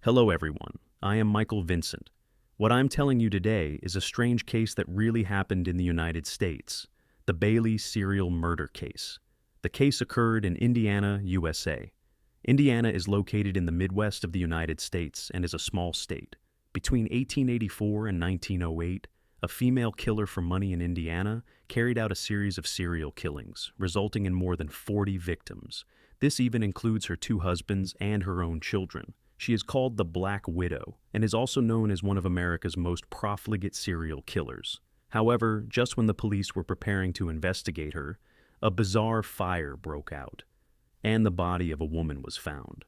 Hello everyone, I am Michael Vincent. What I'm telling you today is a strange case that really happened in the United States, the Bailey serial murder case. The case occurred in Indiana, USA. Indiana is located in the Midwest of the United States and is a small state. Between 1884 and 1908, a female killer for money in Indiana carried out a series of serial killings, resulting in more than 40 victims. This even includes her two husbands and her own children. She is called the Black Widow and is also known as one of America's most profligate serial killers. However, just when the police were preparing to investigate her, a bizarre fire broke out, and the body of a woman was found.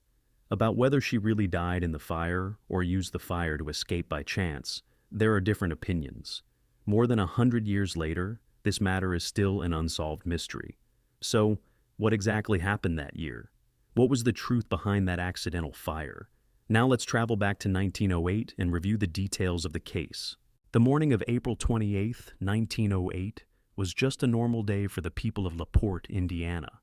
About whether she really died in the fire or used the fire to escape by chance, there are different opinions. More than 100 years later, this matter is still an unsolved mystery. So, what exactly happened that year? What was the truth behind that accidental fire? Now let's travel back to 1908 and review the details of the case. The morning of April 28, 1908, was just a normal day for the people of LaPorte, Indiana.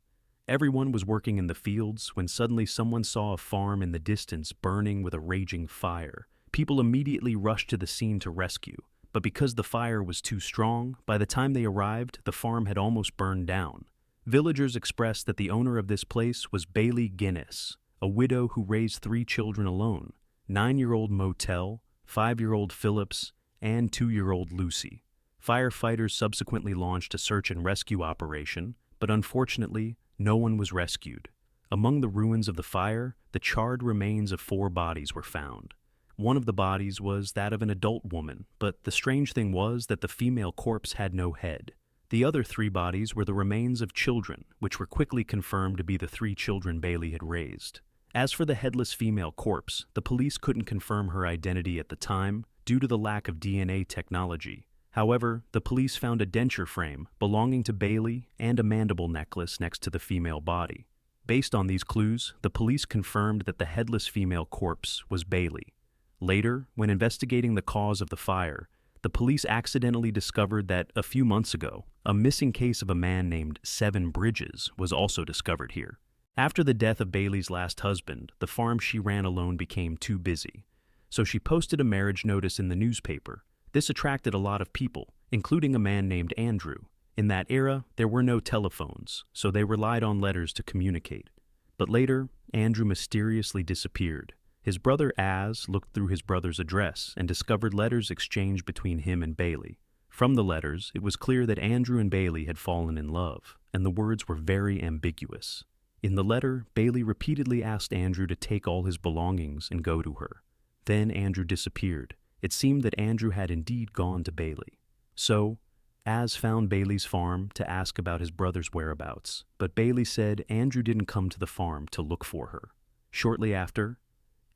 Everyone was working in the fields when suddenly someone saw a farm in the distance burning with a raging fire. People immediately rushed to the scene to rescue, but because the fire was too strong, by the time they arrived, the farm had almost burned down. Villagers expressed that the owner of this place was Bailey Guinness, a widow who raised 3 children alone, 9-year-old Motel, 5-year-old Phillips, and 2-year-old Lucy. Firefighters subsequently launched a search and rescue operation, but unfortunately, no one was rescued. Among the ruins of the fire, the charred remains of 4 bodies were found. One of the bodies was that of an adult woman, but the strange thing was that the female corpse had no head. The other 3 bodies were the remains of children, which were quickly confirmed to be the 3 children Bailey had raised. As for the headless female corpse, the police couldn't confirm her identity at the time due to the lack of DNA technology. However, the police found a denture frame belonging to Bailey and a mandible necklace next to the female body. Based on these clues, the police confirmed that the headless female corpse was Bailey. Later, when investigating the cause of the fire, the police accidentally discovered that a few months ago, a missing case of a man named Seven Bridges was also discovered here. After the death of Bailey's last husband, the farm she ran alone became too busy, so she posted a marriage notice in the newspaper. This attracted a lot of people, including a man named Andrew. In that era, there were no telephones, so they relied on letters to communicate. But later, Andrew mysteriously disappeared. His brother Az looked through his brother's address and discovered letters exchanged between him and Bailey. From the letters, it was clear that Andrew and Bailey had fallen in love, and the words were very ambiguous. In the letter, Bailey repeatedly asked Andrew to take all his belongings and go to her. Then Andrew disappeared. It seemed that Andrew had indeed gone to Bailey. So, Az found Bailey's farm to ask about his brother's whereabouts, but Bailey said Andrew didn't come to the farm to look for her. Shortly after,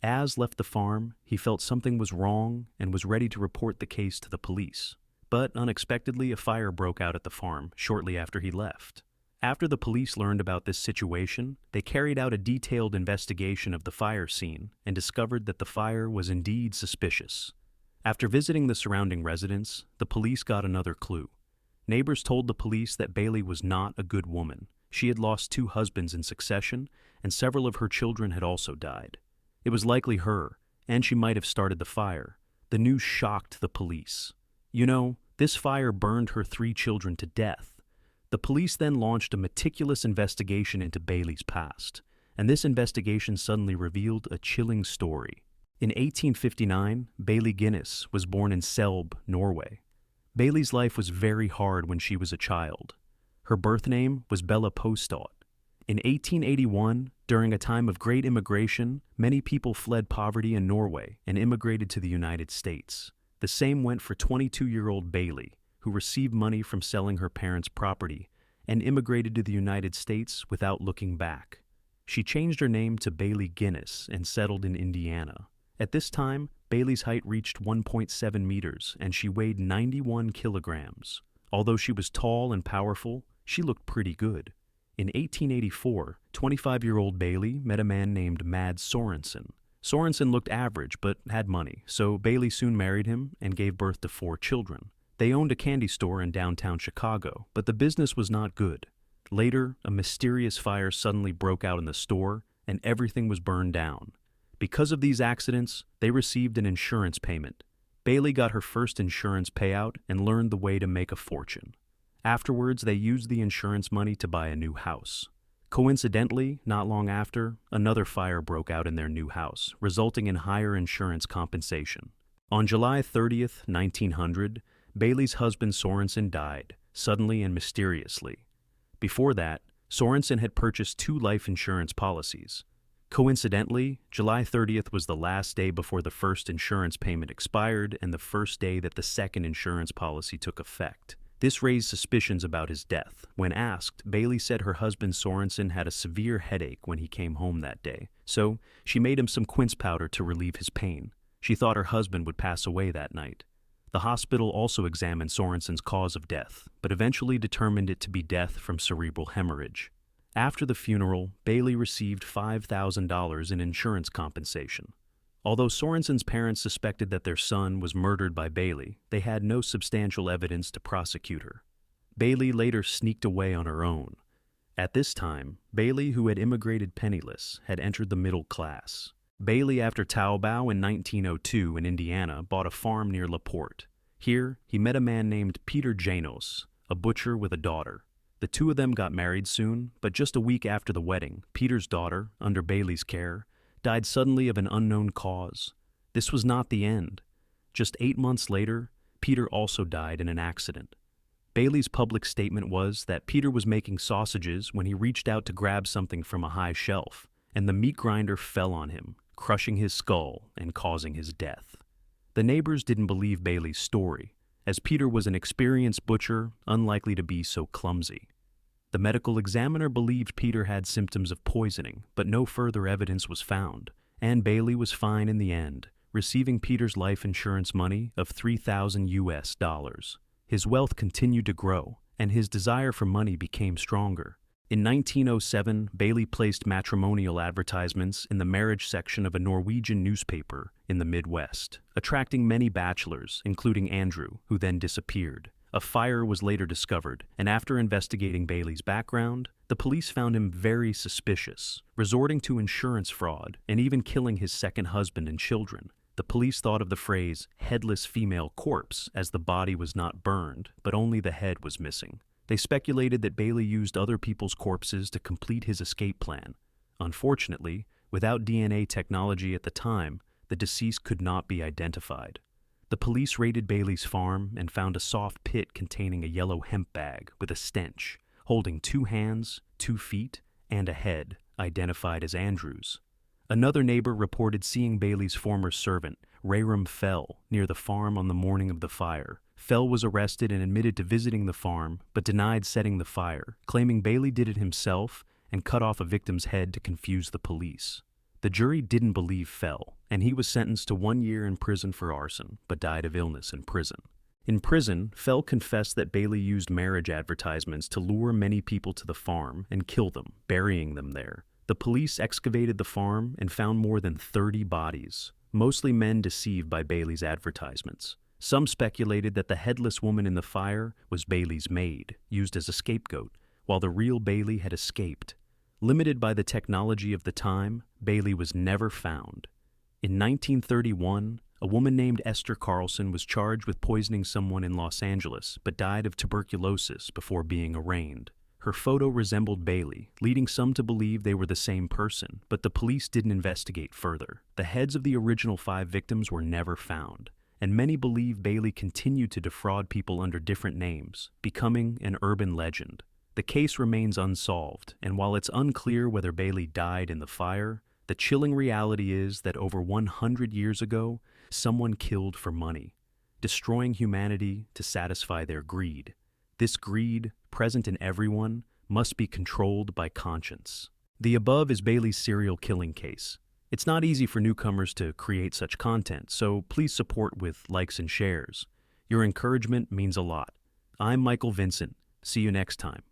Az left the farm. He felt something was wrong and was ready to report the case to the police. But unexpectedly, a fire broke out at the farm shortly after he left. After the police learned about this situation, they carried out a detailed investigation of the fire scene and discovered that the fire was indeed suspicious. After visiting the surrounding residents, the police got another clue. Neighbors told the police that Bailey was not a good woman. She had lost 2 husbands in succession, and several of her children had also died. It was likely her, and she might have started the fire. The news shocked the police. This fire burned her 3 children to death. The police then launched a meticulous investigation into Bailey's past, and this investigation suddenly revealed a chilling story. In 1859, Bailey Guinness was born in Selb, Norway. Bailey's life was very hard when she was a child. Her birth name was Bella Postad. In 1881, during a time of great immigration, many people fled poverty in Norway and immigrated to the United States. The same went for 22-year-old Bailey, who received money from selling her parents' property and immigrated to the United States without looking back. She changed her name to Bailey Guinness and settled in Indiana. At this time, Bailey's height reached 1.7 meters and she weighed 91 kilograms. Although she was tall and powerful, she looked pretty good. In 1884, 25-year-old Bailey met a man named Mads Sorensen. Sorensen looked average but had money, so Bailey soon married him and gave birth to 4 children. They owned a candy store in downtown Chicago, but the business was not good. Later, a mysterious fire suddenly broke out in the store, and everything was burned down. Because of these accidents, they received an insurance payment. Bailey got her first insurance payout and learned the way to make a fortune. Afterwards, they used the insurance money to buy a new house. Coincidentally, not long after, another fire broke out in their new house, resulting in higher insurance compensation. On July 30th, 1900, Bailey's husband Sorensen died, suddenly and mysteriously. Before that, Sorensen had purchased 2 life insurance policies. Coincidentally, July 30th was the last day before the first insurance payment expired and the first day that the second insurance policy took effect. This raised suspicions about his death. When asked, Bailey said her husband Sorensen had a severe headache when he came home that day, so she made him some quince powder to relieve his pain. She thought her husband would pass away that night. The hospital also examined Sorensen's cause of death, but eventually determined it to be death from cerebral hemorrhage. After the funeral, Bailey received $5,000 in insurance compensation. Although Sorensen's parents suspected that their son was murdered by Bailey, they had no substantial evidence to prosecute her. Bailey later sneaked away on her own. At this time, Bailey, who had immigrated penniless, had entered the middle class. Bailey, after Taobao in 1902 in Indiana, bought a farm near LaPorte. Here, he met a man named Peter Janos, a butcher with a daughter. The two of them got married soon, but just a week after the wedding, Peter's daughter, under Bailey's care, died suddenly of an unknown cause. This was not the end. Just 8 months later, Peter also died in an accident. Bailey's public statement was that Peter was making sausages when he reached out to grab something from a high shelf, and the meat grinder fell on him, crushing his skull and causing his death. The neighbors didn't believe Bailey's story, as Peter was an experienced butcher, unlikely to be so clumsy. The medical examiner believed Peter had symptoms of poisoning, but no further evidence was found, and Bailey was fine in the end, receiving Peter's life insurance money of $3,000. His wealth continued to grow, and his desire for money became stronger. In 1907, Bailey placed matrimonial advertisements in the marriage section of a Norwegian newspaper in the Midwest, attracting many bachelors, including Andrew, who then disappeared. A fire was later discovered, and after investigating Bailey's background, the police found him very suspicious, resorting to insurance fraud and even killing his second husband and children. The police thought of the phrase headless female corpse as the body was not burned, but only the head was missing. They speculated that Bailey used other people's corpses to complete his escape plan. Unfortunately, without DNA technology at the time, the deceased could not be identified. The police raided Bailey's farm and found a soft pit containing a yellow hemp bag with a stench, holding 2 hands, 2 feet, and a head, identified as Andrew's. Another neighbor reported seeing Bailey's former servant, Rayram Fell, near the farm on the morning of the fire. Fell was arrested and admitted to visiting the farm, but denied setting the fire, claiming Bailey did it himself and cut off a victim's head to confuse the police. The jury didn't believe Fell, and he was sentenced to 1 year in prison for arson, but died of illness in prison. In prison, Fell confessed that Bailey used marriage advertisements to lure many people to the farm and kill them, burying them there. The police excavated the farm and found more than 30 bodies, mostly men deceived by Bailey's advertisements. Some speculated that the headless woman in the fire was Bailey's maid, used as a scapegoat, while the real Bailey had escaped. Limited by the technology of the time, Bailey was never found. In 1931, a woman named Esther Carlson was charged with poisoning someone in Los Angeles, but died of tuberculosis before being arraigned. Her photo resembled Bailey, leading some to believe they were the same person, but the police didn't investigate further. The heads of the original 5 victims were never found, and many believe Bailey continued to defraud people under different names, becoming an urban legend. The case remains unsolved, and while it's unclear whether Bailey died in the fire, the chilling reality is that over 100 years ago, someone killed for money, destroying humanity to satisfy their greed. This greed, present in everyone, must be controlled by conscience. The above is Bailey's serial killing case. It's not easy for newcomers to create such content, so please support with likes and shares. Your encouragement means a lot. I'm Michael Vincent. See you next time.